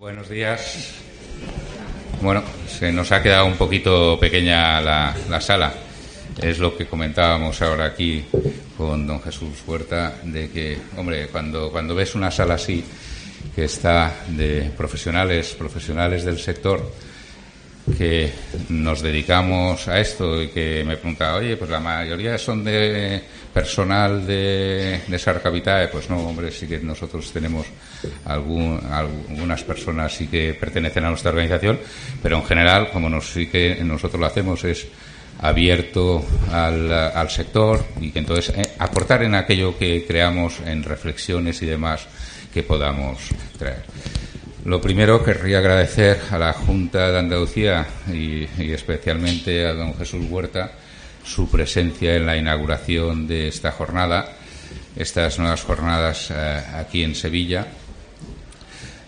Buenos días. Bueno, se nos ha quedado un poquito pequeña la sala. Es lo que comentábamos ahora aquí con don Jesús Huerta, de que, hombre, cuando ves una sala así, que está de profesionales del sector, que nos dedicamos a esto y que me pregunta, oye, pues la mayoría son de personal de Sarca Vitae. Pues no, hombre, sí que nosotros tenemos algunas personas sí que pertenecen a nuestra organización, pero en general, como sí que nosotros lo hacemos, es abierto al sector, y que entonces aportar en aquello que creamos, en reflexiones y demás que podamos traer. Lo primero, querría agradecer a la Junta de Andalucía y especialmente a don Jesús Huerta su presencia en la inauguración de esta jornada, estas nuevas jornadas aquí en Sevilla.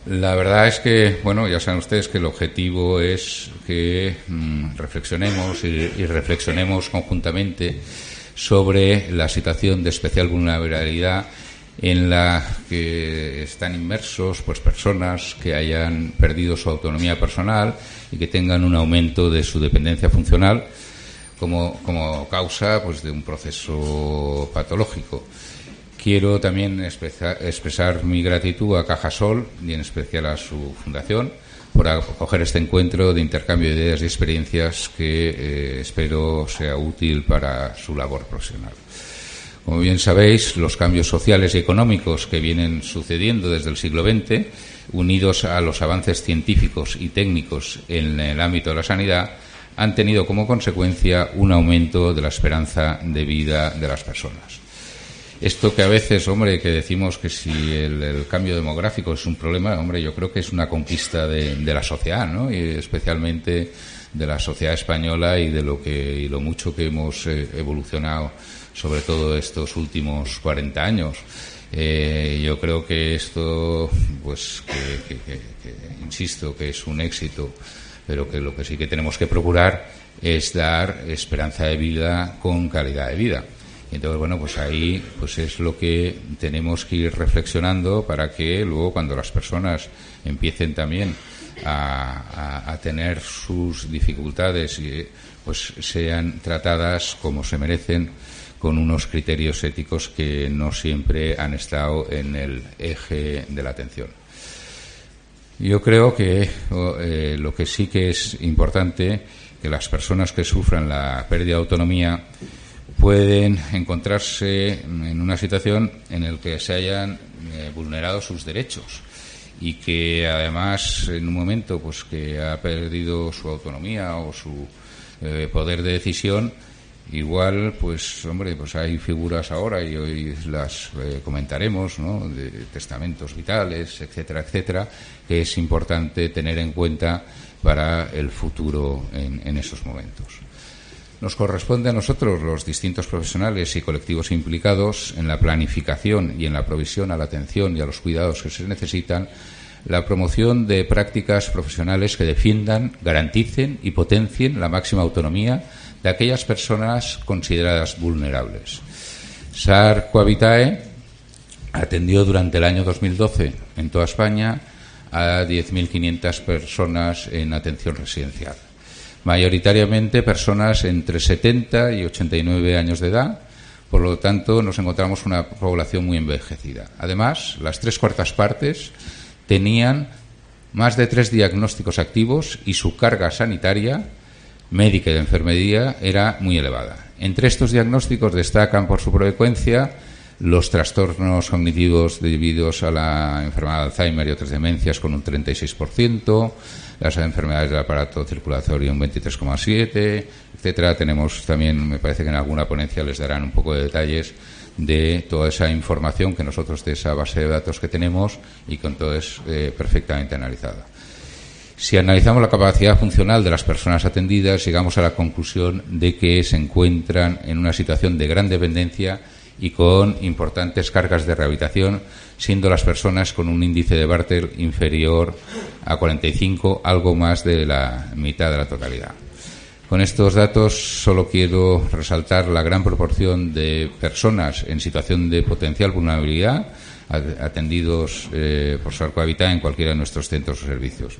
La verdad es que, bueno, ya saben ustedes que el objetivo es que reflexionemos y reflexionemos conjuntamente sobre la situación de especial vulnerabilidad en la que están inmersos pues personas que hayan perdido su autonomía personal y que tengan un aumento de su dependencia funcional como causa pues de un proceso patológico. Quiero también expresar mi gratitud a Cajasol y en especial a su fundación por acoger este encuentro de intercambio de ideas y experiencias que espero sea útil para su labor profesional. Como bien sabéis, los cambios sociales y económicos que vienen sucediendo desde el siglo XX, unidos a los avances científicos y técnicos en el ámbito de la sanidad, han tenido como consecuencia un aumento de la esperanza de vida de las personas. Esto que a veces, hombre, que decimos que si el cambio demográfico es un problema, hombre, yo creo que es una conquista de la sociedad, ¿no? Y especialmente de la sociedad española y de lo mucho que hemos evolucionado, sobre todo estos últimos 40 años. Yo creo que esto, pues, que insisto, que es un éxito, pero que lo que sí que tenemos que procurar es dar esperanza de vida con calidad de vida. Entonces, bueno, pues ahí pues es lo que tenemos que ir reflexionando para que luego, cuando las personas empiecen también a tener sus dificultades, pues sean tratadas como se merecen, con unos criterios éticos que no siempre han estado en el eje de la atención. Yo creo que lo que sí que es importante, que las personas que sufran la pérdida de autonomía pueden encontrarse en una situación en la que se hayan vulnerado sus derechos y que además, en un momento pues que ha perdido su autonomía o su poder de decisión, igual, pues, hombre, pues hay figuras ahora, y hoy las comentaremos, ¿no?, de testamentos vitales, etcétera, etcétera, que es importante tener en cuenta para el futuro en esos momentos. Nos corresponde a nosotros, los distintos profesionales y colectivos implicados en la planificación y en la provisión a la atención y a los cuidados que se necesitan, la promoción de prácticas profesionales que defiendan, garanticen y potencien la máxima autonomía de aquellas personas consideradas vulnerables. Sarca Vitae atendió durante el año 2012 en toda España a 10.500 personas en atención residencial, mayoritariamente personas entre 70 y 89 años de edad. Por lo tanto, nos encontramos una población muy envejecida. Además, las 3/4 partes tenían más de 3 diagnósticos activos y su carga sanitaria, médica y de enfermería, era muy elevada. Entre estos diagnósticos destacan por su frecuencia los trastornos cognitivos debidos a la enfermedad de Alzheimer y otras demencias, con un 36%, las enfermedades del aparato circulatorio un 23,7%, etcétera. Tenemos también, me parece que en alguna ponencia les darán un poco de detalles de toda esa información que nosotros, de esa base de datos que tenemos, y con todo es perfectamente analizada. Si analizamos la capacidad funcional de las personas atendidas, llegamos a la conclusión de que se encuentran en una situación de gran dependencia y con importantes cargas de rehabilitación, siendo las personas con un índice de Bartel inferior a 45, algo más de la mitad de la totalidad. Con estos datos solo quiero resaltar la gran proporción de personas en situación de potencial vulnerabilidad, atendidos por Sarco Habitat en cualquiera de nuestros centros o servicios.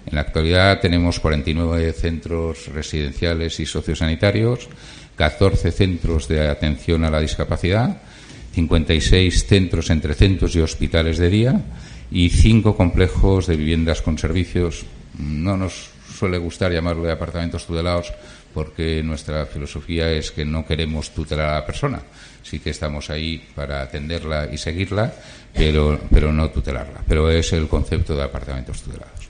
En la actualidad tenemos 49 centros residenciales y sociosanitarios, 14 centros de atención a la discapacidad, 56 centros entre centros y hospitales de día y 5 complejos de viviendas con servicios. No nos suele gustar llamarlo de apartamentos tutelados porque nuestra filosofía es que no queremos tutelar a la persona. Sí que estamos ahí para atenderla y seguirla, pero no tutelarla. Pero es el concepto de apartamentos tutelados.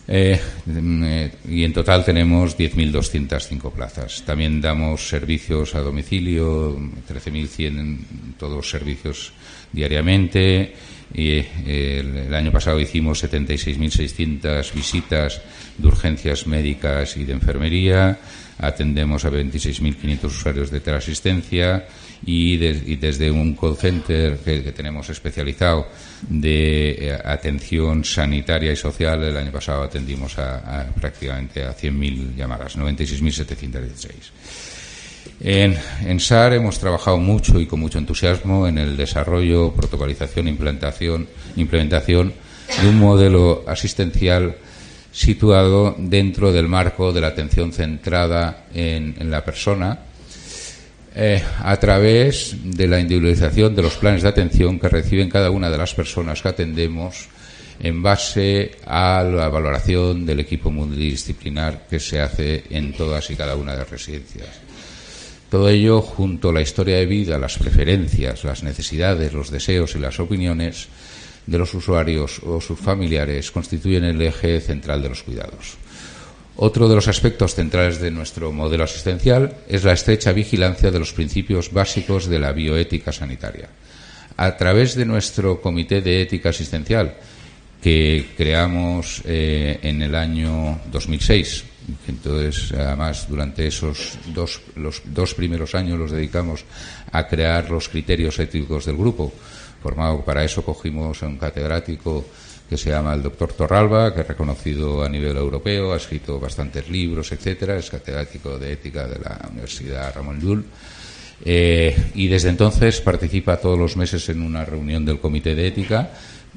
Y en total tenemos 10.205 plazas. También damos servicios a domicilio, 13.100 todos servicios diariamente. Y el año pasado hicimos 76.600 visitas de urgencias médicas y de enfermería. Atendemos a 26.500 usuarios de teleasistencia y desde un call center que tenemos especializado de atención sanitaria y social, el año pasado atendimos prácticamente a 100.000 llamadas, 96.716. En SAR hemos trabajado mucho y con mucho entusiasmo en el desarrollo, protocolización e implementación de un modelo asistencial situado dentro del marco de la atención centrada en la persona, a través de la individualización de los planes de atención que reciben cada una de las personas que atendemos en base a la valoración del equipo multidisciplinar que se hace en todas y cada una de las residencias. Todo ello, junto a la historia de vida, las preferencias, las necesidades, los deseos y las opiniones de los usuarios o sus familiares, constituyen el eje central de los cuidados. Otro de los aspectos centrales de nuestro modelo asistencial es la estrecha vigilancia de los principios básicos de la bioética sanitaria. A través de nuestro Comité de Ética Asistencial, que creamos en el año 2006, entonces, además, durante los dos primeros años los dedicamos a crear los criterios éticos del grupo. Para eso cogimos a un catedrático que se llama el doctor Torralba, que es reconocido a nivel europeo, ha escrito bastantes libros, etcétera, es catedrático de ética de la Universidad Ramon Llull, y desde entonces participa todos los meses en una reunión del Comité de Ética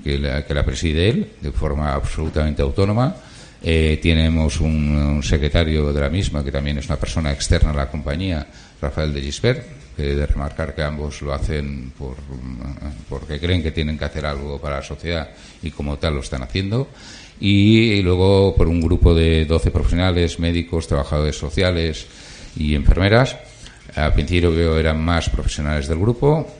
que la preside él de forma absolutamente autónoma. Tenemos un secretario de la misma que también es una persona externa a la compañía, Rafael de Gispert, que he de remarcar que ambos lo hacen porque creen que tienen que hacer algo para la sociedad y como tal lo están haciendo. Y luego por un grupo de 12 profesionales, médicos, trabajadores sociales y enfermeras. Al principio eran más profesionales del grupo,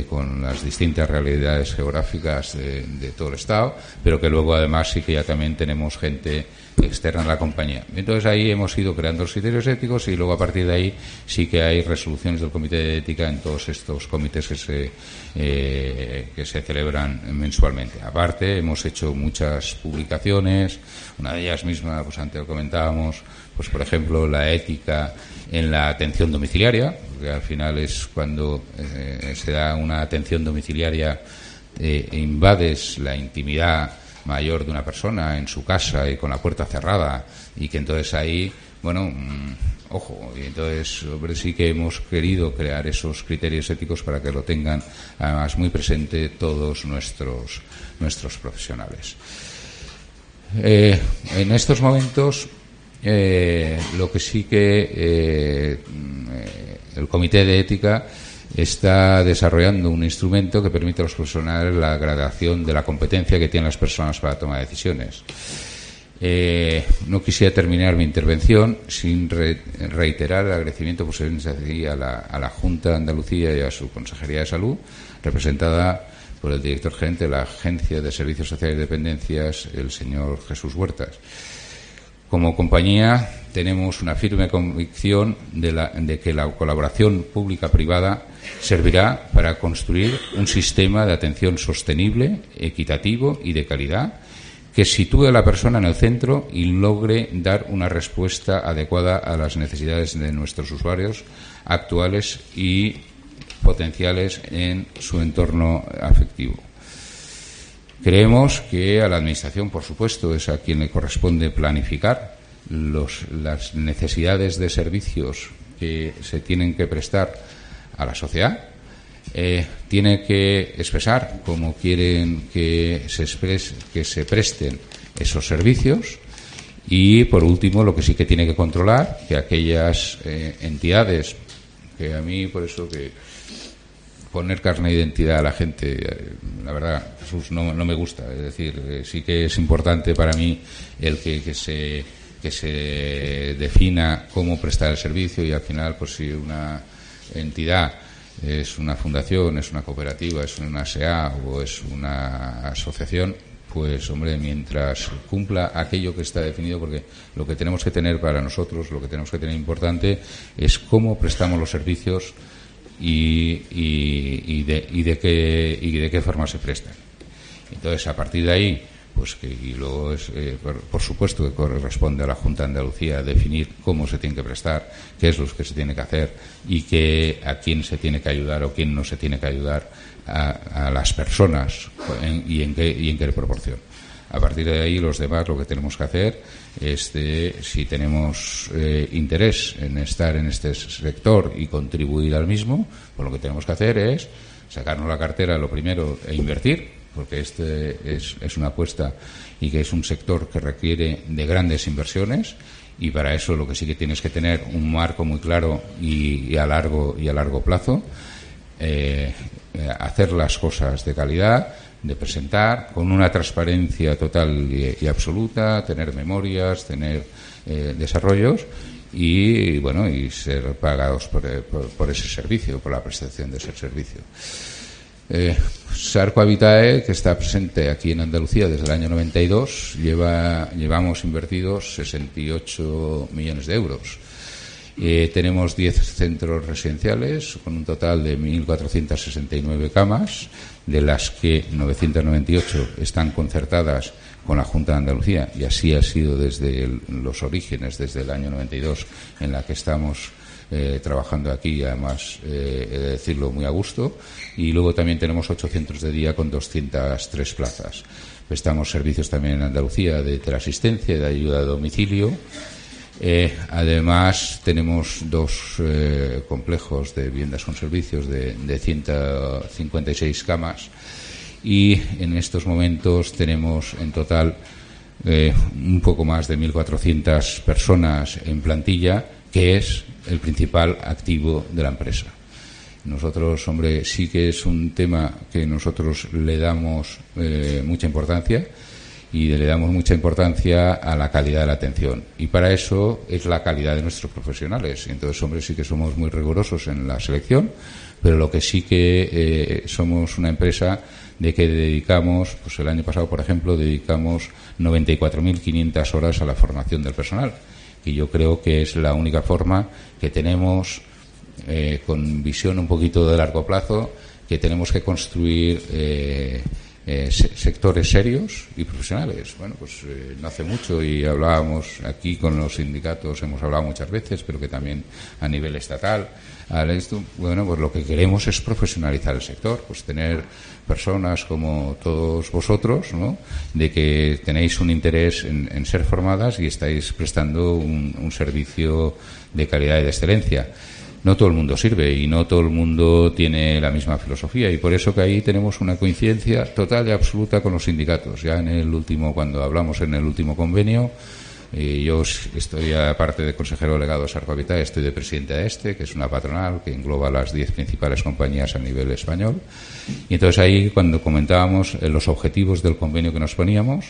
con las distintas realidades geográficas de todo el Estado, pero que luego además sí que ya también tenemos gente externa a la compañía. Entonces ahí hemos ido creando los criterios éticos y luego a partir de ahí sí que hay resoluciones del Comité de Ética en todos estos comités que se celebran mensualmente. Aparte hemos hecho muchas publicaciones, una de ellas misma, pues antes lo comentábamos, pues por ejemplo la ética en la atención domiciliaria, porque al final es cuando se da una atención domiciliaria, invades la intimidad mayor de una persona en su casa y con la puerta cerrada, y que entonces ahí, ojo, y entonces sí que hemos querido crear esos criterios éticos para que lo tengan además muy presente todos nuestros profesionales. En estos momentos lo que sí que el Comité de Ética está desarrollando un instrumento que permite a los profesionales la gradación de la competencia que tienen las personas para tomar decisiones. No quisiera terminar mi intervención sin reiterar el agradecimiento a la Junta de Andalucía y a su Consejería de Salud, representada por el director gerente de la Agencia de Servicios Sociales y Dependencias, el señor Jesús Huertas. Como compañía tenemos una firme convicción de que la colaboración pública-privada servirá para construir un sistema de atención sostenible, equitativo y de calidad que sitúe a la persona en el centro y logre dar una respuesta adecuada a las necesidades de nuestros usuarios actuales y potenciales en su entorno afectivo. Creemos que a la Administración, por supuesto, es a quien le corresponde planificar las necesidades de servicios que se tienen que prestar a la sociedad, tiene que expresar cómo quieren que se presten esos servicios. Y, por último, lo que sí que tiene que controlar, que aquellas entidades, que a mí, por eso que poner carne de identidad a la gente, la verdad, Jesús, no me gusta. Es decir, sí que es importante para mí el que se defina cómo prestar el servicio, y al final, pues si una entidad es una fundación, es una cooperativa, es una SA o es una asociación, pues hombre, mientras cumpla aquello que está definido, porque lo que tenemos que tener para nosotros, lo que tenemos que tener importante es cómo prestamos los servicios y de qué forma se prestan. Entonces, a partir de ahí, pues y luego es, por supuesto que corresponde a la Junta de Andalucía definir cómo se tiene que prestar, qué es lo que se tiene que hacer y a quién se tiene que ayudar o quién no se tiene que ayudar a las personas y en qué proporción. A partir de ahí, los demás, lo que tenemos que hacer es, si tenemos interés en estar en este sector y contribuir al mismo, pues lo que tenemos que hacer es sacarnos la cartera, lo primero, e invertir, porque es una apuesta y que es un sector que requiere de grandes inversiones, y para eso lo que sí que tienes que tener un marco muy claro y a largo plazo, hacer las cosas de calidad, de presentar con una transparencia total y absoluta, tener memorias, tener desarrollos y ser pagados por ese servicio, por la prestación de ese servicio. Sarco Habitae, que está presente aquí en Andalucía desde el año 92, llevamos invertidos 68 millones de euros. Tenemos 10 centros residenciales con un total de 1.469 camas, de las que 998 están concertadas con la Junta de Andalucía, y así ha sido desde los orígenes, desde el año 92, en la que estamos trabajando aquí, además, he de decirlo, muy a gusto. Y luego también tenemos 8 centros de día con 203 plazas. Prestamos servicios también en Andalucía de teleasistencia y de ayuda a domicilio. Además, tenemos 2 complejos de viviendas con servicios de 156 camas, y en estos momentos tenemos en total un poco más de 1.400 personas en plantilla, que es el principal activo de la empresa. Nosotros, hombre, sí que es un tema que nosotros le damos mucha importancia, y le damos mucha importancia a la calidad de la atención, y para eso es la calidad de nuestros profesionales. Y entonces, hombre, sí que somos muy rigurosos en la selección, pero lo que sí que somos una empresa de que dedicamos, pues el año pasado, por ejemplo, dedicamos 94.500 horas a la formación del personal, y yo creo que es la única forma que tenemos, con visión un poquito de largo plazo, que tenemos que construir sectores serios y profesionales. Bueno, pues no hace mucho, y hablábamos aquí con los sindicatos, hemos hablado muchas veces, pero que también a nivel estatal. Bueno, pues lo que queremos es profesionalizar el sector, pues tener personas como todos vosotros, ¿no?, de que tenéis un interés en ser formadas y estáis prestando un servicio de calidad y de excelencia. No todo el mundo sirve y no todo el mundo tiene la misma filosofía, y por eso que ahí tenemos una coincidencia total y absoluta con los sindicatos. Ya cuando hablamos en el último convenio, yo estoy, aparte de consejero delegado de Sarco Habitae, estoy de presidente de que es una patronal que engloba las 10 principales compañías a nivel español. Y entonces ahí, cuando comentábamos los objetivos del convenio que nos poníamos,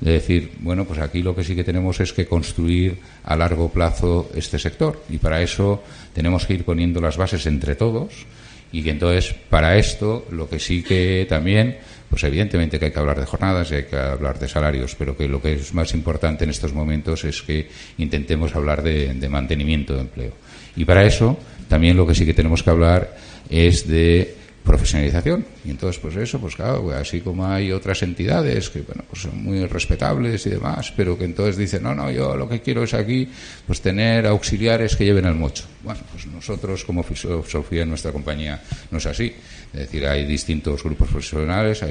de decir, bueno, pues aquí lo que sí que tenemos es que construir a largo plazo este sector, y para eso tenemos que ir poniendo las bases entre todos, y que entonces, para esto, lo que sí que también, pues evidentemente que hay que hablar de jornadas y hay que hablar de salarios, pero que lo que es más importante en estos momentos es que intentemos hablar de mantenimiento de empleo. Y para eso, también lo que sí que tenemos que hablar es de profesionalización. Y entonces, pues eso, pues claro, así como hay otras entidades que, bueno, pues son muy respetables y demás, pero que entonces dicen, no, yo lo que quiero es aquí, pues tener auxiliares que lleven el mocho. Bueno, pues nosotros, como filosofía en nuestra compañía, no es así. Es decir, hay distintos grupos profesionales,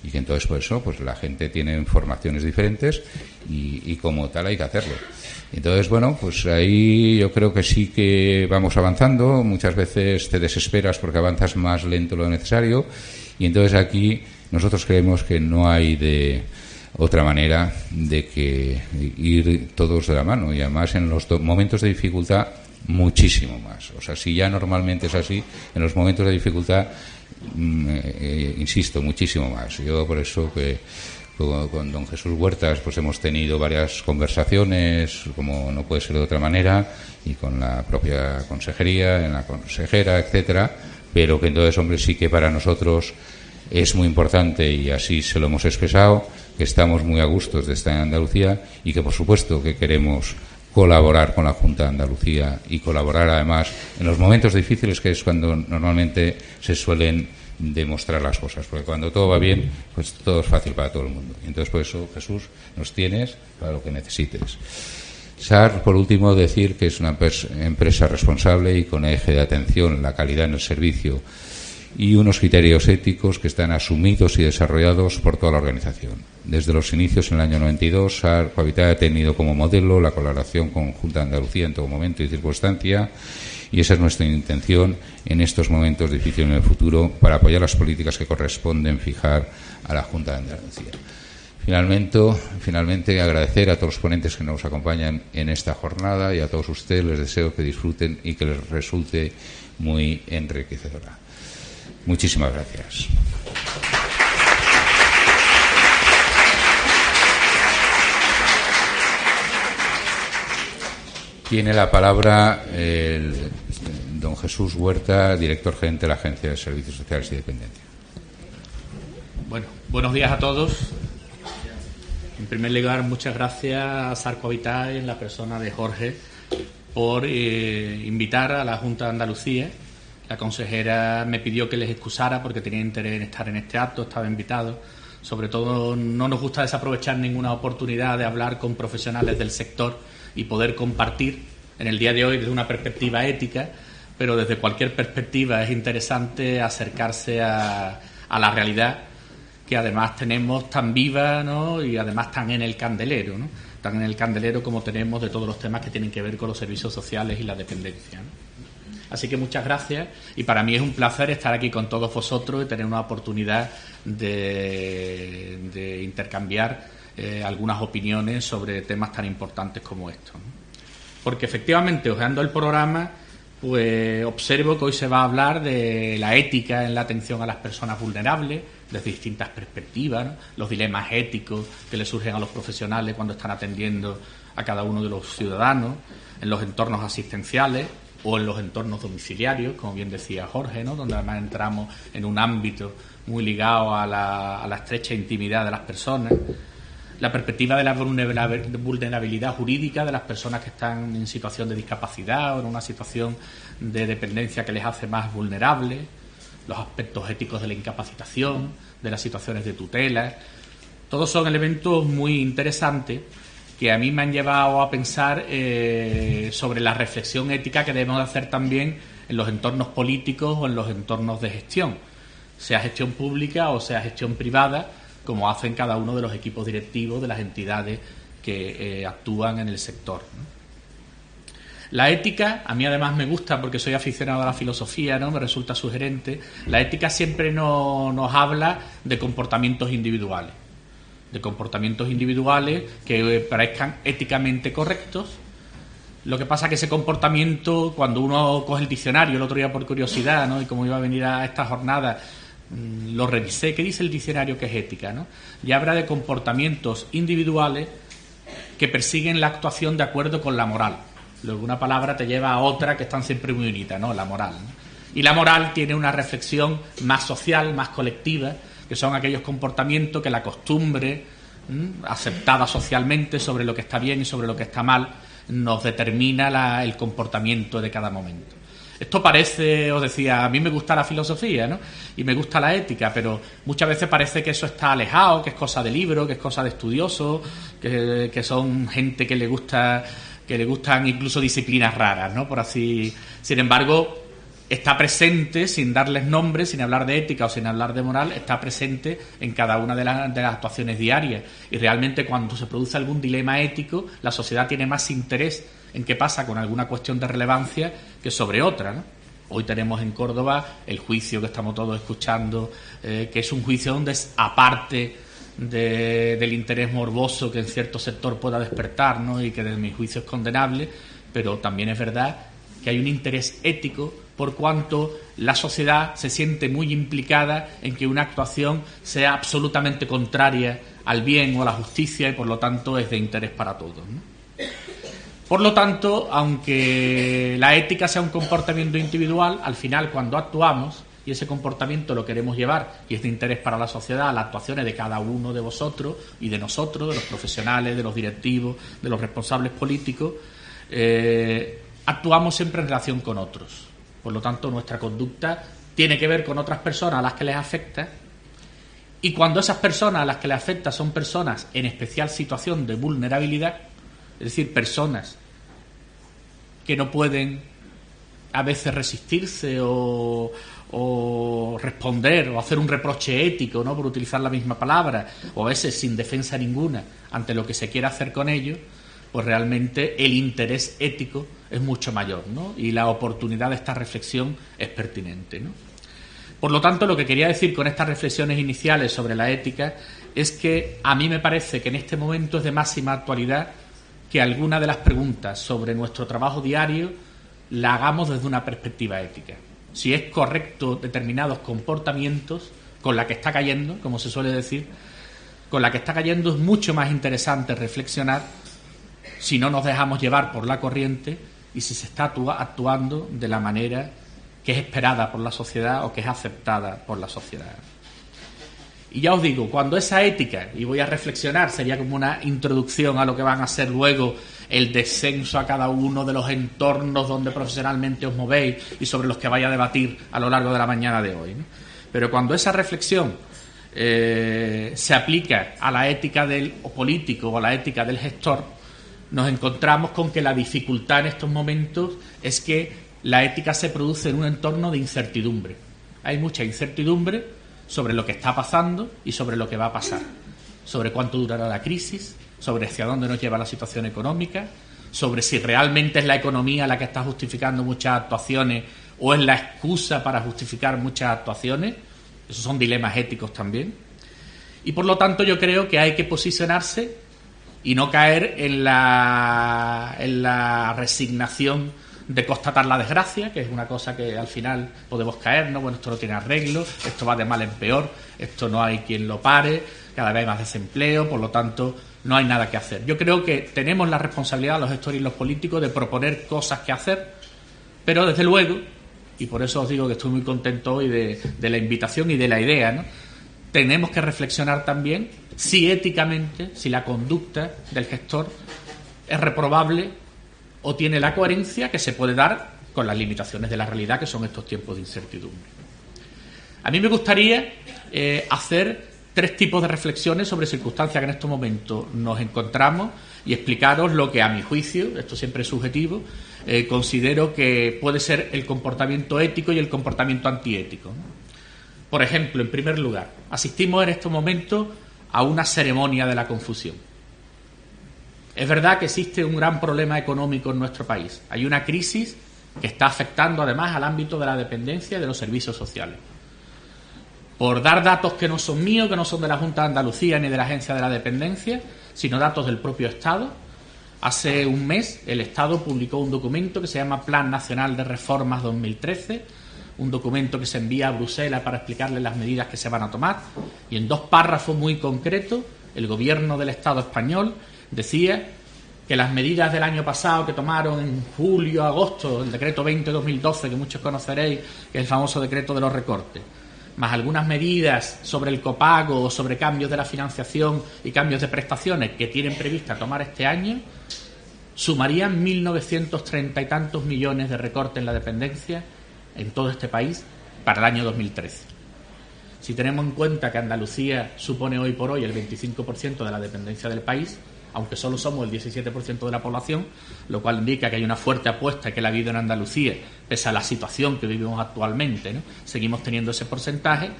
y que entonces, por eso, pues la gente tiene formaciones diferentes, y como tal hay que hacerlo. Entonces, bueno, pues ahí yo creo que sí que vamos avanzando. Muchas veces te desesperas porque avanzas más lento de lo necesario, y entonces aquí nosotros creemos que no hay de otra manera de que ir todos de la mano, y además en los momentos de dificultad muchísimo más. O sea, si ya normalmente es así, en los momentos de dificultad insisto, muchísimo más. Yo por eso que con don Jesús Huertas pues hemos tenido varias conversaciones, como no puede ser de otra manera, y con la propia consejería, en la consejera, etcétera, pero que entonces, hombre, sí que para nosotros es muy importante, y así se lo hemos expresado, que estamos muy a gustos de estar en Andalucía y que por supuesto que queremos colaborar con la Junta de Andalucía, y colaborar además en los momentos difíciles, que es cuando normalmente se suelen demostrar las cosas, porque cuando todo va bien, pues todo es fácil para todo el mundo. Y entonces, por eso, Jesús, nos tienes para lo que necesites. SAR, por último, decir que es una empresa responsable y con eje de atención la calidad en el servicio y unos criterios éticos que están asumidos y desarrollados por toda la organización. Desde los inicios en el año 92, SAR Cohabitat ha tenido como modelo la colaboración con Junta de Andalucía en todo momento y circunstancia, y esa es nuestra intención en estos momentos difíciles en el futuro, para apoyar las políticas que corresponden fijar a la Junta de Andalucía. Finalmente, agradecer a todos los ponentes que nos acompañan en esta jornada, y a todos ustedes les deseo que disfruten y que les resulte muy enriquecedora. Muchísimas gracias. Tiene la palabra don Jesús Huerta, director gerente de la Agencia de Servicios Sociales y Dependencia. Bueno, buenos días a todos. En primer lugar, muchas gracias a SAR Cohabitat, en la persona de Jorge, por invitar a la Junta de Andalucía. La consejera me pidió que les excusara porque tenía interés en estar en este acto, estaba invitado. Sobre todo, no nos gusta desaprovechar ninguna oportunidad de hablar con profesionales del sector y poder compartir en el día de hoy desde una perspectiva ética, pero desde cualquier perspectiva es interesante acercarse a la realidad que además tenemos tan viva, ¿no? Y además tan en el candelero, ¿no? Tan en el candelero como tenemos de todos los temas que tienen que ver con los servicios sociales y la dependencia, ¿no? Así que muchas gracias, y para mí es un placer estar aquí con todos vosotros y tener una oportunidad de intercambiar algunas opiniones sobre temas tan importantes como estos, ¿no? Porque efectivamente, hojeando el programa, pues observo que hoy se va a hablar de la ética en la atención a las personas vulnerables desde distintas perspectivas, ¿no? Los dilemas éticos que le surgen a los profesionales cuando están atendiendo a cada uno de los ciudadanos en los entornos asistenciales o en los entornos domiciliarios, como bien decía Jorge, ¿no? Donde además entramos en un ámbito muy ligado a la estrecha intimidad de las personas. La perspectiva de la vulnerabilidad jurídica de las personas que están en situación de discapacidad o en una situación de dependencia que les hace más vulnerables, los aspectos éticos de la incapacitación, de las situaciones de tutela. Todos son elementos muy interesantes que a mí me han llevado a pensar sobre la reflexión ética que debemos hacer también en los entornos políticos o en los entornos de gestión, sea gestión pública o sea gestión privada, como hacen cada uno de los equipos directivos de las entidades que actúan en el sector, ¿no? La ética, a mí además me gusta porque soy aficionado a la filosofía, ¿no? Me resulta sugerente. La ética siempre nos habla de comportamientos individuales. De comportamientos individuales que parezcan éticamente correctos. Lo que pasa es que ese comportamiento, cuando uno coge el diccionario, el otro día por curiosidad, ¿no? Y como iba a venir a esta jornada, lo revisé. ¿Qué dice el diccionario que es ética, ¿no? Y habla de comportamientos individuales que persiguen la actuación de acuerdo con la moral. Luego una palabra te lleva a otra que están siempre muy unidas, ¿no? La moral, ¿no? Y la moral tiene una reflexión más social, más colectiva, que son aquellos comportamientos que la costumbre, aceptada socialmente, sobre lo que está bien y sobre lo que está mal, nos determina el comportamiento de cada momento. Esto parece, os decía, a mí me gusta la filosofía, ¿no? Y me gusta la ética, pero muchas veces parece que eso está alejado, que es cosa de libro, que es cosa de estudiosos, que son gente que le gustan incluso disciplinas raras, ¿no? Por así. Sin embargo, está presente, sin darles nombre, sin hablar de ética o sin hablar de moral, está presente en cada una de las actuaciones diarias. Y realmente cuando se produce algún dilema ético, la sociedad tiene más interés en qué pasa con alguna cuestión de relevancia que sobre otra, ¿no? Hoy tenemos en Córdoba el juicio que estamos todos escuchando, que es un juicio donde es aparte del interés morboso que en cierto sector pueda despertar, ¿no? Y que desde mi juicio es condenable, pero también es verdad que hay un interés ético por cuanto la sociedad se siente muy implicada en que una actuación sea absolutamente contraria al bien o a la justicia y por lo tanto es de interés para todos, ¿no? Por lo tanto, aunque la ética sea un comportamiento individual, al final cuando actuamos y ese comportamiento lo queremos llevar y es de interés para la sociedad, las actuaciones de cada uno de vosotros y de nosotros, de los profesionales, de los directivos, de los responsables políticos, actuamos siempre en relación con otros. Por lo tanto, nuestra conducta tiene que ver con otras personas a las que les afecta, y cuando esas personas a las que les afecta son personas en especial situación de vulnerabilidad, es decir, personas que no pueden a veces resistirse o responder o hacer un reproche ético, ¿no?, por utilizar la misma palabra, o a veces sin defensa ninguna ante lo que se quiera hacer con ellos, pues realmente el interés ético es mucho mayor, ¿no? Y la oportunidad de esta reflexión es pertinente, ¿no? Por lo tanto, lo que quería decir con estas reflexiones iniciales sobre la ética es que a mí me parece que en este momento es de máxima actualidad que alguna de las preguntas sobre nuestro trabajo diario la hagamos desde una perspectiva ética. Si es correcto determinados comportamientos con la que está cayendo, como se suele decir, con la que está cayendo es mucho más interesante reflexionar si no nos dejamos llevar por la corriente y si se está actuando de la manera que es esperada por la sociedad o que es aceptada por la sociedad. Y ya os digo, cuando esa ética, y voy a reflexionar, sería como una introducción a lo que van a ser luego el descenso a cada uno de los entornos donde profesionalmente os movéis y sobre los que vais a debatir a lo largo de la mañana de hoy, ¿no? Pero cuando esa reflexión se aplica a la ética del político o a la ética del gestor, nos encontramos con que la dificultad en estos momentos es que la ética se produce en un entorno de incertidumbre. Hay mucha incertidumbre sobre lo que está pasando y sobre lo que va a pasar, sobre cuánto durará la crisis, sobre hacia dónde nos lleva la situación económica, sobre si realmente es la economía la que está justificando muchas actuaciones o es la excusa para justificar muchas actuaciones. Esos son dilemas éticos también. Y por lo tanto yo creo que hay que posicionarse y no caer en la resignación de constatar la desgracia, que es una cosa que al final podemos caer, ¿no? Bueno, esto no tiene arreglo, esto va de mal en peor, esto no hay quien lo pare, cada vez hay más desempleo, por lo tanto no hay nada que hacer. Yo creo que tenemos la responsabilidad, los gestores y los políticos, de proponer cosas que hacer, pero desde luego, y por eso os digo que estoy muy contento hoy de la invitación y de la idea, ¿no?, tenemos que reflexionar también si éticamente, si la conducta del gestor es reprobable o tiene la coherencia que se puede dar con las limitaciones de la realidad, que son estos tiempos de incertidumbre. A mí me gustaría hacer 3 tipos de reflexiones sobre circunstancias que en estos momentos nos encontramos y explicaros lo que, a mi juicio, esto siempre es subjetivo, considero que puede ser el comportamiento ético y el comportamiento antiético, ¿no? Por ejemplo, en primer lugar, asistimos en estos momentos a una ceremonia de la confusión. Es verdad que existe un gran problema económico en nuestro país. Hay una crisis que está afectando además al ámbito de la dependencia y de los servicios sociales. Por dar datos que no son míos, que no son de la Junta de Andalucía ni de la Agencia de la Dependencia, sino datos del propio Estado, hace un mes el Estado publicó un documento que se llama Plan Nacional de Reformas 2013, un documento que se envía a Bruselas para explicarle las medidas que se van a tomar, y en 2 párrafos muy concretos el Gobierno del Estado español decía que las medidas del año pasado que tomaron en julio, agosto, el decreto 20-2012, que muchos conoceréis, que es el famoso decreto de los recortes, más algunas medidas sobre el copago o sobre cambios de la financiación y cambios de prestaciones que tienen prevista tomar este año, sumarían 1.930 y tantos millones de recorte en la dependencia en todo este país para el año 2013. Si tenemos en cuenta que Andalucía supone hoy por hoy el 25% de la dependencia del país, aunque solo somos el 17% de la población, lo cual indica que hay una fuerte apuesta que la vida en Andalucía, pese a la situación que vivimos actualmente, ¿no?, seguimos teniendo ese porcentaje,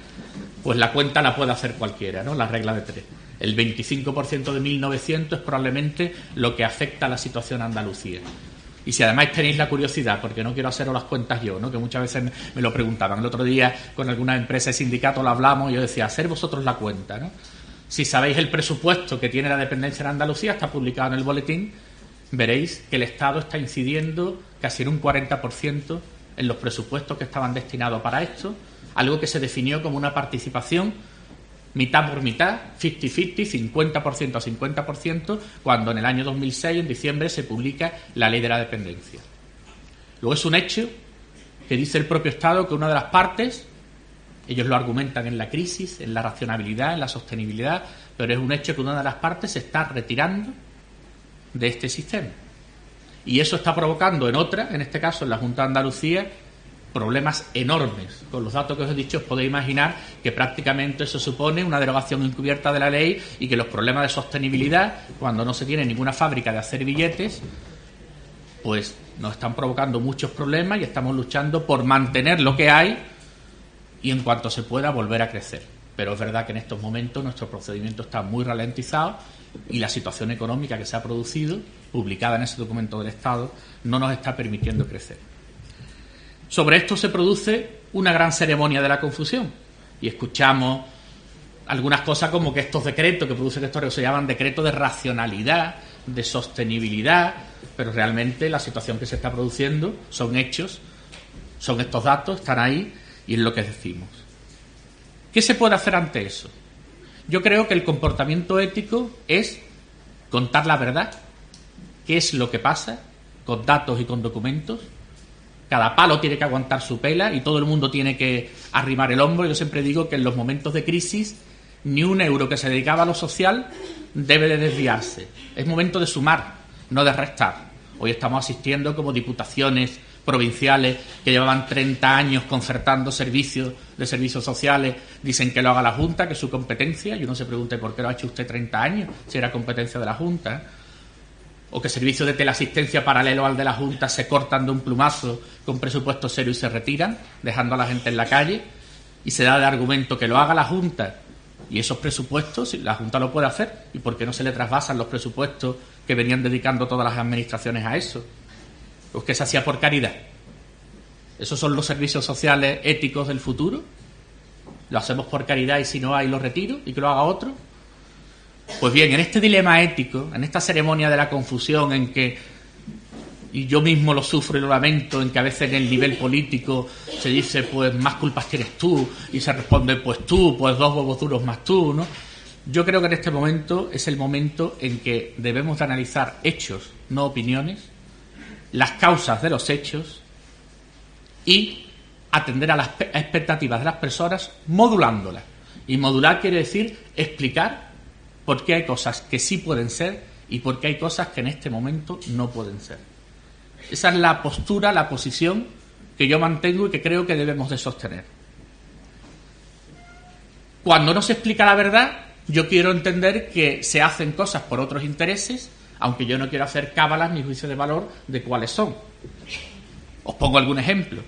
pues la cuenta la puede hacer cualquiera, ¿no?, la regla de 3. El 25% de 1.900 es probablemente lo que afecta a la situación en Andalucía. Y si además tenéis la curiosidad, porque no quiero haceros las cuentas yo, ¿no?, que muchas veces me lo preguntaban. El otro día con alguna empresa y sindicato lo hablamos y yo decía, hacer vosotros la cuenta, ¿no? Si sabéis el presupuesto que tiene la dependencia en Andalucía, está publicado en el boletín, veréis que el Estado está incidiendo casi en un 40% en los presupuestos que estaban destinados para esto, algo que se definió como una participación mitad por mitad, 50-50, 50% a 50%, cuando en el año 2006, en diciembre, se publica la Ley de la Dependencia. Luego es un hecho que dice el propio Estado que una de las partes, ellos lo argumentan en la crisis, en la racionalidad, en la sostenibilidad, pero es un hecho que una de las partes se está retirando de este sistema. Y eso está provocando en otra, en este caso en la Junta de Andalucía, problemas enormes. Con los datos que os he dicho os podéis imaginar que prácticamente eso supone una derogación encubierta de la ley y que los problemas de sostenibilidad, cuando no se tiene ninguna fábrica de hacer billetes, pues nos están provocando muchos problemas y estamos luchando por mantener lo que hay y en cuanto se pueda volver a crecer. Pero es verdad que en estos momentos nuestro procedimiento está muy ralentizado y la situación económica que se ha producido, publicada en ese documento del Estado, no nos está permitiendo crecer. Sobre esto se produce una gran ceremonia de la confusión y escuchamos algunas cosas como que estos decretos que producen estos se llaman decretos de racionalidad, de sostenibilidad, pero realmente la situación que se está produciendo son hechos, son estos datos, están ahí y es lo que decimos. ¿Qué se puede hacer ante eso? Yo creo que el comportamiento ético es contar la verdad, qué es lo que pasa, con datos y con documentos. Cada palo tiene que aguantar su pela y todo el mundo tiene que arrimar el hombro. Yo siempre digo que en los momentos de crisis ni un euro que se dedicaba a lo social debe de desviarse. Es momento de sumar, no de restar. Hoy estamos asistiendo como diputaciones provinciales que llevaban 30 años concertando servicios sociales, dicen que lo haga la Junta, que es su competencia, y uno se pregunta ¿por qué lo ha hecho usted 30 años? Si era competencia de la Junta. O que servicios de teleasistencia paralelo al de la Junta se cortan de un plumazo con presupuestos serios y se retiran, dejando a la gente en la calle, y se da de argumento que lo haga la Junta, y esos presupuestos, si la Junta lo puede hacer, ¿y por qué no se le trasvasan los presupuestos que venían dedicando todas las administraciones a eso? Pues que se hacía por caridad. ¿Esos son los servicios sociales éticos del futuro? ¿Lo hacemos por caridad y si no hay lo retiro y que lo haga otro? Pues bien, en este dilema ético, en esta ceremonia de la confusión en que, y yo mismo lo sufro y lo lamento, en que a veces en el nivel político se dice pues más culpas tienes tú y se responde pues tú, pues 2 huevos duros más tú, ¿no? Yo creo que en este momento es el momento en que debemos de analizar hechos, no opiniones, las causas de los hechos y atender a las expectativas de las personas modulándolas. Y modular quiere decir explicar por qué hay cosas que sí pueden ser y por qué hay cosas que en este momento no pueden ser. Esa es la postura, la posición que yo mantengo y que creo que debemos de sostener. Cuando no se explica la verdad, yo quiero entender que se hacen cosas por otros intereses, aunque yo no quiero hacer cábalas ni juicio de valor de cuáles son. Os pongo algún ejemplo.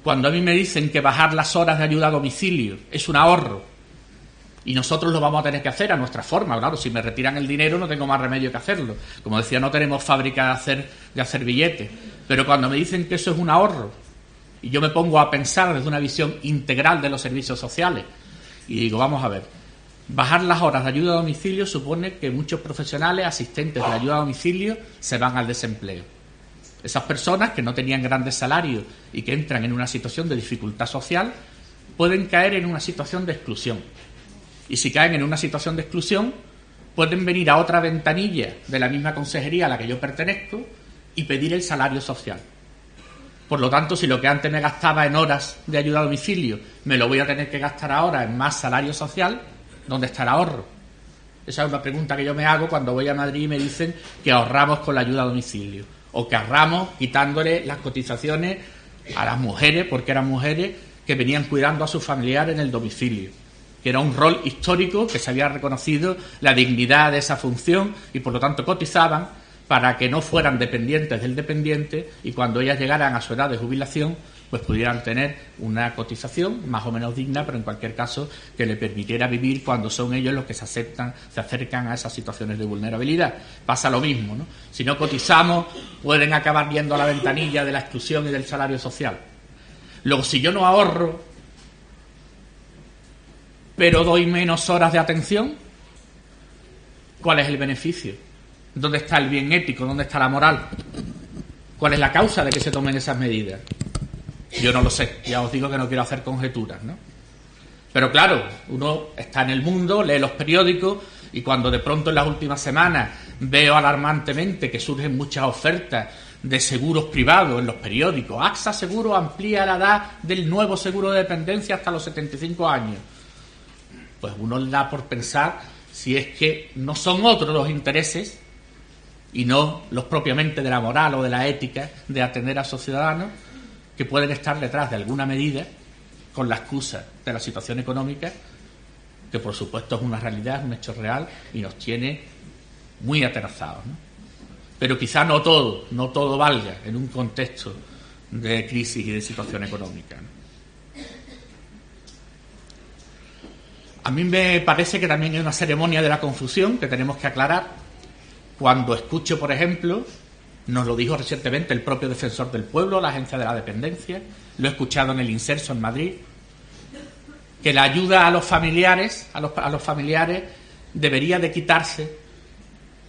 Cuando a mí me dicen que bajar las horas de ayuda a domicilio es un ahorro, y nosotros lo vamos a tener que hacer a nuestra forma, claro, si me retiran el dinero no tengo más remedio que hacerlo. Como decía, no tenemos fábrica de hacer billetes, pero cuando me dicen que eso es un ahorro, y yo me pongo a pensar desde una visión integral de los servicios sociales, y digo, vamos a ver, bajar las horas de ayuda a domicilio supone que muchos profesionales, asistentes de ayuda a domicilio, se van al desempleo. Esas personas que no tenían grandes salarios y que entran en una situación de dificultad social, pueden caer en una situación de exclusión. Y si caen en una situación de exclusión, pueden venir a otra ventanilla de la misma consejería a la que yo pertenezco y pedir el salario social. Por lo tanto, si lo que antes me gastaba en horas de ayuda a domicilio me lo voy a tener que gastar ahora en más salario social, ¿dónde está el ahorro? Esa es una pregunta que yo me hago cuando voy a Madrid y me dicen que ahorramos con la ayuda a domicilio, o que ahorramos quitándole las cotizaciones a las mujeres, porque eran mujeres que venían cuidando a sus familiares en el domicilio, que era un rol histórico, que se había reconocido la dignidad de esa función y por lo tanto cotizaban para que no fueran dependientes del dependiente y cuando ellas llegaran a su edad de jubilación pues pudieran tener una cotización más o menos digna, pero en cualquier caso que le permitiera vivir cuando son ellos los que se acercan a esas situaciones de vulnerabilidad. Pasa lo mismo, ¿no? Si no cotizamos, pueden acabar viendo a la ventanilla de la exclusión y del salario social. Luego, si yo no ahorro, pero doy menos horas de atención, ¿cuál es el beneficio? ¿Dónde está el bien ético? ¿Dónde está la moral? ¿Cuál es la causa de que se tomen esas medidas? Yo no lo sé, ya os digo que no quiero hacer conjeturas, ¿no? Pero claro, uno está en el mundo, lee los periódicos y cuando de pronto en las últimas semanas veo alarmantemente que surgen muchas ofertas de seguros privados en los periódicos, AXA Seguro amplía la edad del nuevo seguro de dependencia hasta los 75 años, pues uno le da por pensar si es que no son otros los intereses y no los propiamente de la moral o de la ética de atender a sus ciudadanos que pueden estar detrás de alguna medida con la excusa de la situación económica, que por supuesto es una realidad, es un hecho real y nos tiene muy atenazados, ¿no? Pero quizá no todo valga en un contexto de crisis y de situación económica, ¿no? A mí me parece que también hay una ceremonia de la confusión que tenemos que aclarar. Cuando escucho, por ejemplo, nos lo dijo recientemente el propio Defensor del Pueblo, la Agencia de la Dependencia, lo he escuchado en el Inserso en Madrid, que la ayuda a los familiares, a los familiares debería de quitarse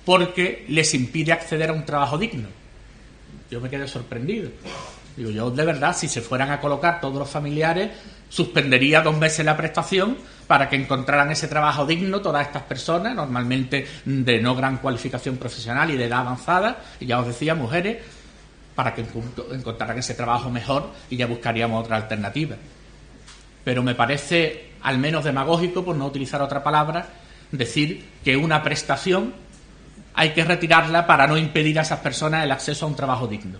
porque les impide acceder a un trabajo digno. Yo me quedé sorprendido. Digo, yo de verdad, si se fueran a colocar todos los familiares, suspendería 2 meses la prestación para que encontraran ese trabajo digno todas estas personas, normalmente de no gran cualificación profesional y de edad avanzada, y ya os decía, mujeres, para que encontraran ese trabajo mejor y ya buscaríamos otra alternativa. Pero me parece, al menos demagógico, por no utilizar otra palabra, decir que una prestación hay que retirarla para no impedir a esas personas el acceso a un trabajo digno.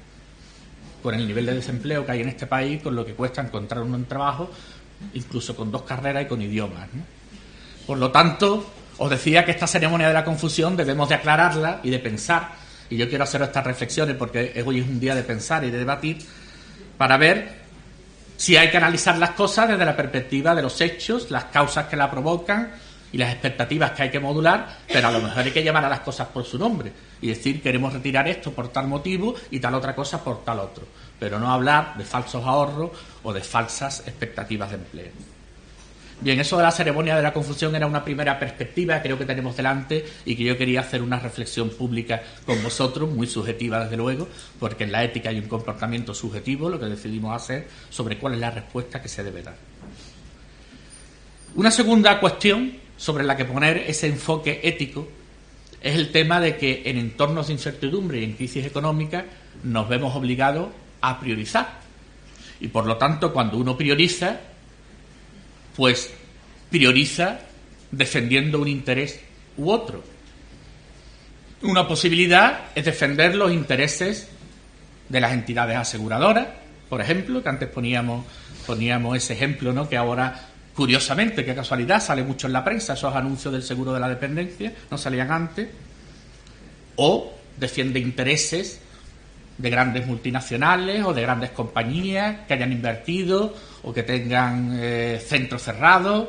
Con el nivel de desempleo que hay en este país, con lo que cuesta encontrar un trabajo, incluso con 2 carreras y con idiomas, ¿no? Por lo tanto, os decía que esta ceremonia de la confusión debemos de aclararla y de pensar, y yo quiero hacer estas reflexiones porque hoy es un día de pensar y de debatir, para ver si hay que analizar las cosas desde la perspectiva de los hechos, las causas que la provocan y las expectativas que hay que modular, pero a lo mejor hay que llamar a las cosas por su nombre y decir queremos retirar esto por tal motivo y tal otra cosa por tal otro, pero no hablar de falsos ahorros o de falsas expectativas de empleo. Bien, eso de la ceremonia de la confusión era una primera perspectiva, creo que tenemos delante y que yo quería hacer una reflexión pública con vosotros, muy subjetiva desde luego, porque en la ética hay un comportamiento subjetivo, lo que decidimos hacer, sobre cuál es la respuesta que se debe dar. Una segunda cuestión sobre la que poner ese enfoque ético es el tema de que en entornos de incertidumbre y en crisis económica nos vemos obligados a priorizar. Y por lo tanto, cuando uno prioriza, pues prioriza defendiendo un interés u otro. Una posibilidad es defender los intereses de las entidades aseguradoras, por ejemplo, que antes poníamos ese ejemplo, ¿no? Que ahora, curiosamente, qué casualidad, sale mucho en la prensa, esos anuncios del seguro de la dependencia, no salían antes. O defiende intereses de grandes multinacionales o de grandes compañías que hayan invertido o que tengan centros cerrados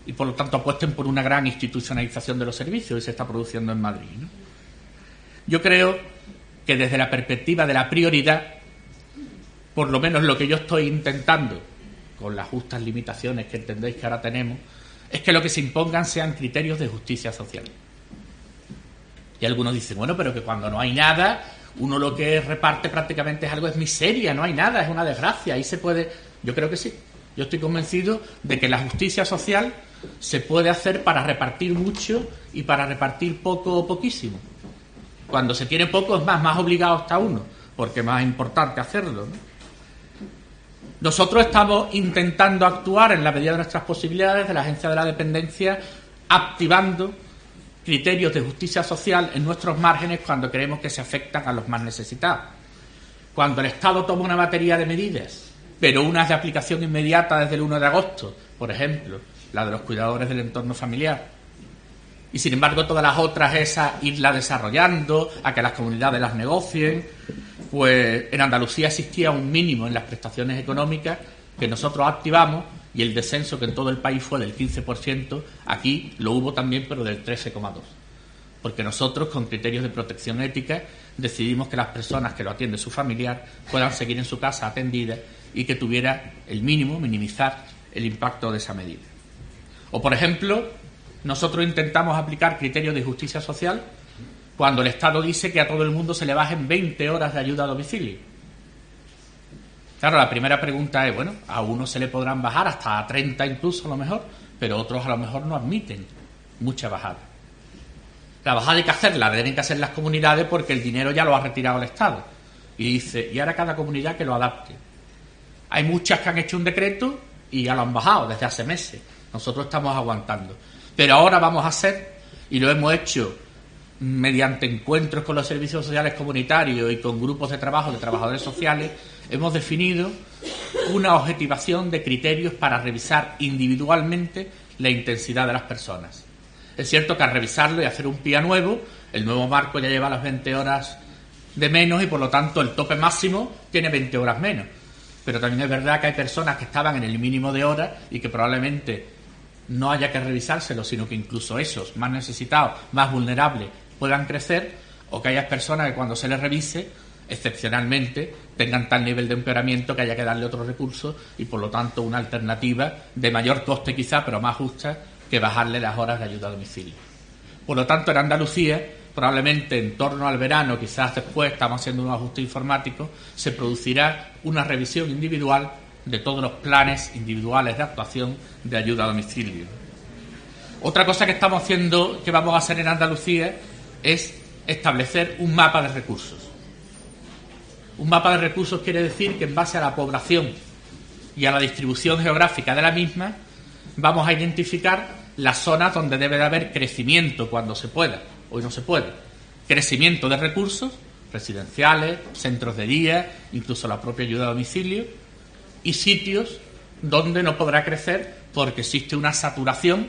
y por lo tanto apuesten por una gran institucionalización de los servicios y se está produciendo en Madrid, ¿no? Yo creo que desde la perspectiva de la prioridad, por lo menos lo que yo estoy intentando, con las justas limitaciones que entendéis que ahora tenemos, es que lo que se impongan sean criterios de justicia social. Y algunos dicen, bueno, pero que cuando no hay nada, uno lo que reparte prácticamente es algo, es miseria, no hay nada, es una desgracia, ahí se puede... Yo creo que sí. Yo estoy convencido de que la justicia social se puede hacer para repartir mucho y para repartir poco o poquísimo. Cuando se tiene poco es más obligado está uno, porque es más importante hacerlo, ¿no? Nosotros estamos intentando actuar en la medida de nuestras posibilidades de la Agencia de la Dependencia, activando criterios de justicia social en nuestros márgenes cuando creemos que se afectan a los más necesitados. Cuando el Estado toma una batería de medidas, pero unas de aplicación inmediata desde el 1 de agosto, por ejemplo, la de los cuidadores del entorno familiar. Y sin embargo todas las otras, esas irlas desarrollando, a que las comunidades las negocien. Pues en Andalucía existía un mínimo en las prestaciones económicas que nosotros activamos, y el descenso, que en todo el país fue del 15%, aquí lo hubo también, pero del 13,2%. Porque nosotros, con criterios de protección ética, decidimos que las personas que lo atiende su familiar puedan seguir en su casa atendidas y que tuviera el mínimo, minimizar el impacto de esa medida. O, por ejemplo, nosotros intentamos aplicar criterios de justicia social cuando el Estado dice que a todo el mundo se le bajen 20 horas de ayuda a domicilio. Claro, la primera pregunta es, bueno, a unos se le podrán bajar hasta 30 incluso a lo mejor, pero otros a lo mejor no admiten mucha bajada. La bajada hay que hacerla, la tienen que hacer las comunidades porque el dinero ya lo ha retirado el Estado. Y dice, y ahora cada comunidad que lo adapte. Hay muchas que han hecho un decreto y ya lo han bajado desde hace meses. Nosotros estamos aguantando. Pero ahora vamos a hacer, y lo hemos hecho mediante encuentros con los servicios sociales comunitarios y con grupos de trabajo de trabajadores sociales, hemos definido una objetivación de criterios para revisar individualmente la intensidad de las personas. Es cierto que al revisarlo y hacer un PIA nuevo, el nuevo marco ya lleva las 20 horas de menos y por lo tanto el tope máximo tiene 20 horas menos. Pero también es verdad que hay personas que estaban en el mínimo de horas y que probablemente no haya que revisárselo, sino que incluso esos más necesitados, más vulnerables, puedan crecer, o que haya personas que cuando se les revise, excepcionalmente, tengan tal nivel de empeoramiento que haya que darle otros recursos y por lo tanto una alternativa de mayor coste quizá, pero más justa, que bajarle las horas de ayuda a domicilio. Por lo tanto, en Andalucía, probablemente en torno al verano, quizás después, estamos haciendo un ajuste informático, se producirá una revisión individual de todos los planes individuales de actuación de ayuda a domicilio. Otra cosa que estamos haciendo, que vamos a hacer en Andalucía, es establecer un mapa de recursos. Un mapa de recursos quiere decir que en base a la población y a la distribución geográfica de la misma, vamos a identificar las zonas donde debe de haber crecimiento cuando se pueda, hoy no se puede. Crecimiento de recursos residenciales, centros de día, incluso la propia ayuda a domicilio, y sitios donde no podrá crecer porque existe una saturación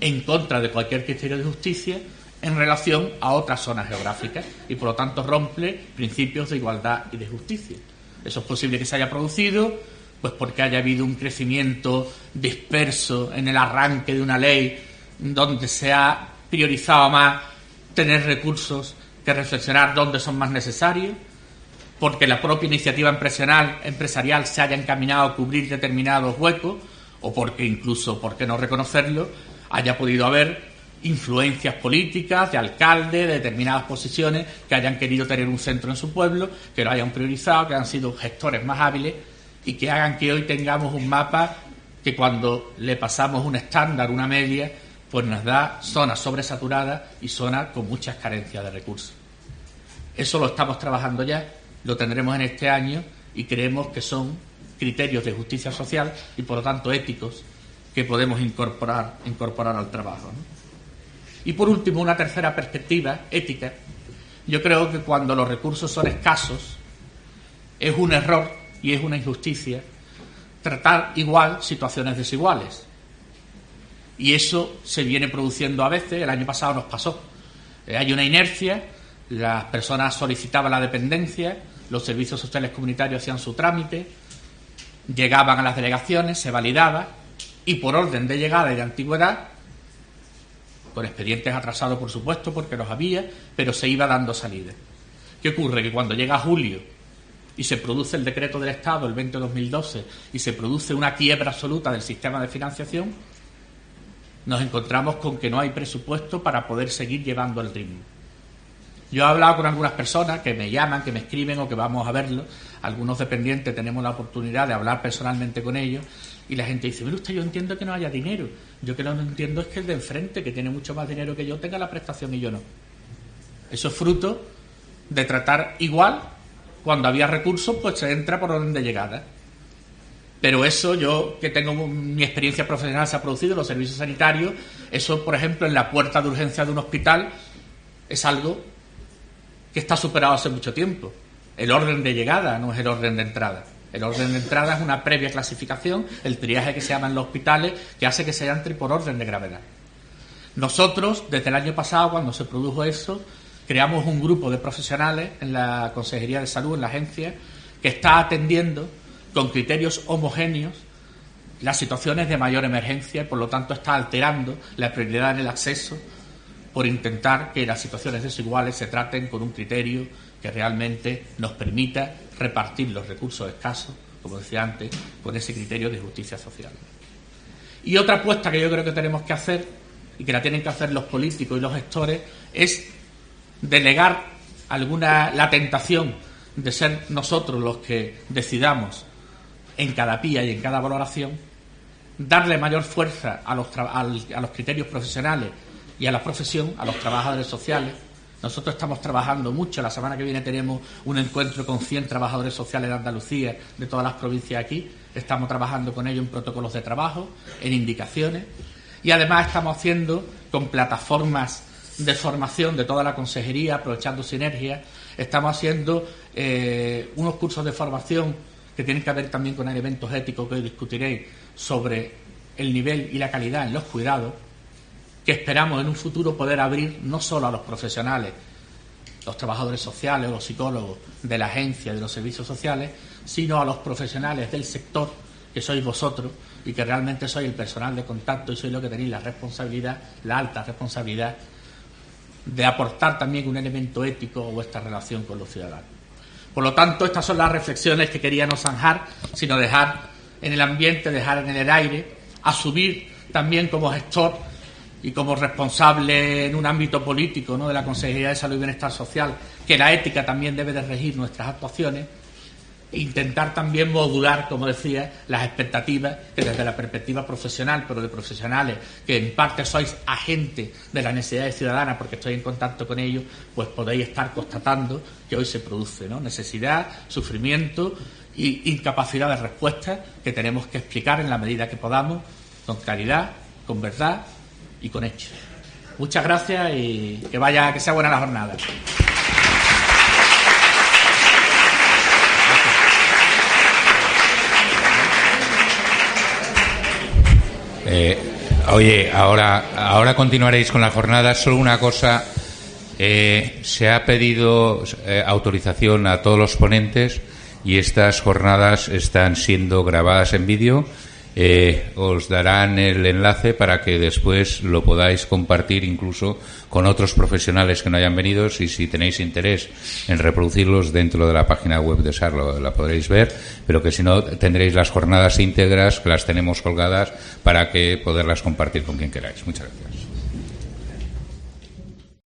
en contra de cualquier criterio de justicia en relación a otras zonas geográficas y por lo tanto rompe principios de igualdad y de justicia. Eso es posible que se haya producido pues porque haya habido un crecimiento disperso en el arranque de una ley donde se ha priorizado más tener recursos que reflexionar dónde son más necesarios, porque la propia iniciativa empresarial se haya encaminado a cubrir determinados huecos, o porque incluso, por qué no reconocerlo, haya podido haber influencias políticas de alcaldes de determinadas posiciones que hayan querido tener un centro en su pueblo, que lo hayan priorizado, que han sido gestores más hábiles y que hagan que hoy tengamos un mapa que cuando le pasamos un estándar, una media, pues nos da zonas sobresaturadas y zonas con muchas carencias de recursos. Eso lo estamos trabajando ya, lo tendremos en este año y creemos que son criterios de justicia social y por lo tanto éticos que podemos incorporar al trabajo, ¿no? Y por último, una tercera perspectiva ética. Yo creo que cuando los recursos son escasos es un error y es una injusticia tratar igual situaciones desiguales. Y eso se viene produciendo a veces, el año pasado nos pasó. Hay una inercia, las personas solicitaban la dependencia, los servicios sociales comunitarios hacían su trámite, llegaban a las delegaciones, se validaba y por orden de llegada y de antigüedad, con expedientes atrasados por supuesto porque los había, pero se iba dando salida. ¿Qué ocurre? Que cuando llega julio y se produce el decreto del Estado, el 20/2012, y se produce una quiebra absoluta del sistema de financiación, nos encontramos con que no hay presupuesto para poder seguir llevando el ritmo. Yo he hablado con algunas personas que me llaman, que me escriben o que vamos a verlo. Algunos dependientes tenemos la oportunidad de hablar personalmente con ellos y la gente dice, mire usted, yo entiendo que no haya dinero. Yo que no entiendo es que el de enfrente, que tiene mucho más dinero que yo, tenga la prestación y yo no. Eso es fruto de tratar igual. Cuando había recursos, pues se entra por orden de llegada. Pero eso, yo que tengo mi experiencia profesional se ha producido en los servicios sanitarios, eso, por ejemplo, en la puerta de urgencia de un hospital es algo que está superado hace mucho tiempo. El orden de llegada no es el orden de entrada. El orden de entrada es una previa clasificación, el triaje que se llama en los hospitales, que hace que se entre por orden de gravedad. Nosotros, desde el año pasado, cuando se produjo eso, creamos un grupo de profesionales en la Consejería de Salud, en la agencia, que está atendiendo con criterios homogéneos las situaciones de mayor emergencia y, por lo tanto, está alterando la prioridad en el acceso por intentar que las situaciones desiguales se traten con un criterio que realmente nos permita repartir los recursos escasos, como decía antes, con ese criterio de justicia social. Y otra apuesta que yo creo que tenemos que hacer, y que la tienen que hacer los políticos y los gestores, es delegar la tentación de ser nosotros los que decidamos en cada PIA y en cada valoración, darle mayor fuerza a los criterios profesionales y a la profesión, a los trabajadores sociales. Nosotros estamos trabajando mucho. La semana que viene tenemos un encuentro con 100 trabajadores sociales de Andalucía, de todas las provincias aquí. Estamos trabajando con ellos en protocolos de trabajo, en indicaciones, y además estamos haciendo con plataformas de formación de toda la consejería, aprovechando sinergias. Estamos haciendo unos cursos de formación que tienen que ver también con elementos éticos que hoy discutiréis, sobre el nivel y la calidad en los cuidados, que esperamos en un futuro poder abrir no solo a los profesionales, los trabajadores sociales o los psicólogos de la agencia, de los servicios sociales, sino a los profesionales del sector, que sois vosotros y que realmente sois el personal de contacto y sois los que tenéis la responsabilidad, la alta responsabilidad de aportar también un elemento ético a vuestra relación con los ciudadanos. Por lo tanto, estas son las reflexiones que quería no zanjar, sino dejar en el ambiente, dejar en el aire, asumir también como gestor y como responsable en un ámbito político, ¿no?, de la Consejería de Salud y Bienestar Social, que la ética también debe de regir nuestras actuaciones, e intentar también modular, como decía, las expectativas que desde la perspectiva profesional, pero de profesionales que en parte sois agentes de las necesidades ciudadanas, porque estoy en contacto con ellos, pues podéis estar constatando que hoy se produce, ¿no?, necesidad, sufrimiento y incapacidad de respuesta que tenemos que explicar en la medida que podamos, con claridad, con verdad y con hechos. Muchas gracias y que sea buena la jornada. Oye, ahora continuaréis con la jornada. Solo una cosa, se ha pedido autorización a todos los ponentes y estas jornadas están siendo grabadas en vídeo. Os darán el enlace para que después lo podáis compartir incluso con otros profesionales que no hayan venido, y si tenéis interés en reproducirlos dentro de la página web de SAR la podréis ver, pero que si no tendréis las jornadas íntegras, que las tenemos colgadas para que poderlas compartir con quien queráis. Muchas gracias.